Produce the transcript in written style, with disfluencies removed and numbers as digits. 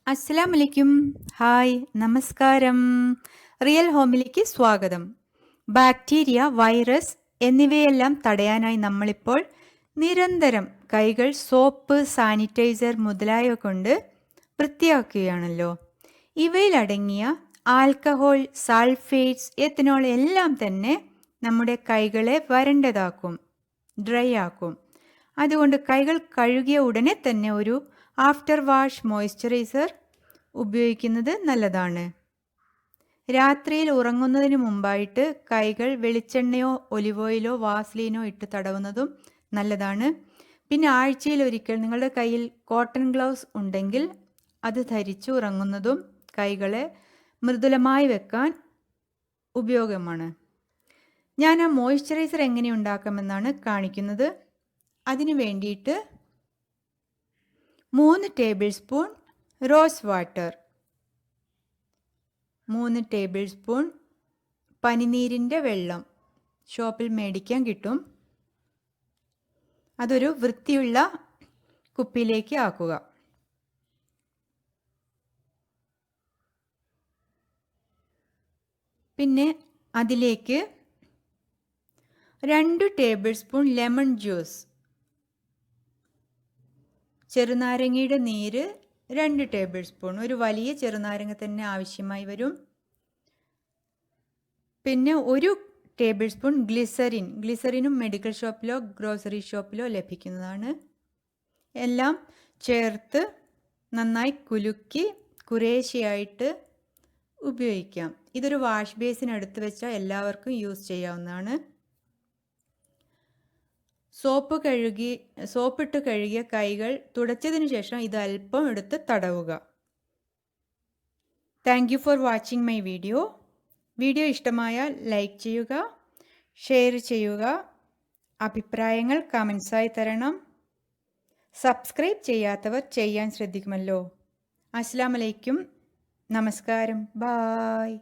അസ്സലാമലൈക്കും. ഹായ്, നമസ്കാരം. റിയൽ ഹോമിലേക്ക് സ്വാഗതം. ബാക്ടീരിയ, വൈറസ് എന്നിവയെല്ലാം തടയാനായി നമ്മളിപ്പോൾ നിരന്തരം കൈകൾ സോപ്പ്, സാനിറ്റൈസർ മുതലായവ കൊണ്ട് വൃത്തിയാക്കുകയാണല്ലോ. ഇവയിലടങ്ങിയ ആൽക്കഹോൾ, സൾഫേറ്റ്സ്, എത്തനോൾ എല്ലാം തന്നെ നമ്മുടെ കൈകളെ വരണ്ടതാക്കും, ഡ്രൈ ആക്കും. അതുകൊണ്ട് കൈകൾ കഴുകിയ ഉടനെ തന്നെ ഒരു ആഫ്റ്റർ വാഷ് മോയ്സ്ചറൈസർ ഉപയോഗിക്കുന്നത് നല്ലതാണ്. രാത്രിയിൽ ഉറങ്ങുന്നതിന് മുമ്പായിട്ട് കൈകൾ വെളിച്ചെണ്ണയോ ഒലിവ് ഓയിലോ വാസ്ലീനോ ഇട്ട് തടവുന്നതും നല്ലതാണ്. പിന്നെ ആഴ്ചയിൽ ഒരിക്കൽ നിങ്ങളുടെ കയ്യിൽ കോട്ടൺ ഗ്ലൗസ് ഉണ്ടെങ്കിൽ അത് ധരിച്ച് ഉറങ്ങുന്നതും കൈകളെ മൃദുലമായി വെക്കാൻ ഉപയോഗമാണ്. ഞാൻ ആ മോയ്സ്ചറൈസർ എങ്ങനെ ഉണ്ടാക്കാമെന്നാണ് കാണിക്കുന്നത്. അതിനു വേണ്ടിയിട്ട് 3 tablespoon rose water, 3 tablespoon പനിനീരിൻ്റെ വെള്ളം ഷോപ്പിൽ മേടിക്കാൻ കിട്ടും. അതൊരു വൃത്തിയുള്ള കുപ്പിയിലേക്ക് ആക്കുക. പിന്നെ അതിലേക്ക് 2 ടേബിൾ സ്പൂൺ ലെമൺ ജ്യൂസ്, ചെറുനാരങ്ങയുടെ നീര് 2 ടേബിൾ സ്പൂൺ, ഒരു വലിയ ചെറുനാരങ്ങ തന്നെ ആവശ്യമായി വരും. പിന്നെ 1 ടേബിൾ സ്പൂൺ ഗ്ലിസറിനും മെഡിക്കൽ ഷോപ്പിലോ ഗ്രോസറി ഷോപ്പിലോ ലഭിക്കുന്നതാണ്. എല്ലാം ചേർത്ത് നന്നായി കുലുക്കി കുറേശ്ശെയായിട്ട് ഉപയോഗിക്കാം. ഇതൊരു വാഷ് ബേസിനടുത്ത് വെച്ചാൽ എല്ലാവർക്കും യൂസ് ചെയ്യാവുന്നതാണ്. സോപ്പിട്ട് കഴുകിയ കൈകൾ തുടച്ചതിന് ശേഷം ഇത് അല്പം എടുത്ത് തടവുക. Thank you for watching my video. Video ഇഷ്ടമായാൽ ലൈക്ക് ചെയ്യുക, ഷെയർ ചെയ്യുക, അഭിപ്രായങ്ങൾ കമൻസായി തരണം. സബ്സ്ക്രൈബ് ചെയ്യാത്തവർ ചെയ്യാൻ ശ്രദ്ധിക്കുമല്ലോ. അസ്സലാമലൈക്കും, നമസ്കാരം, ബായ്.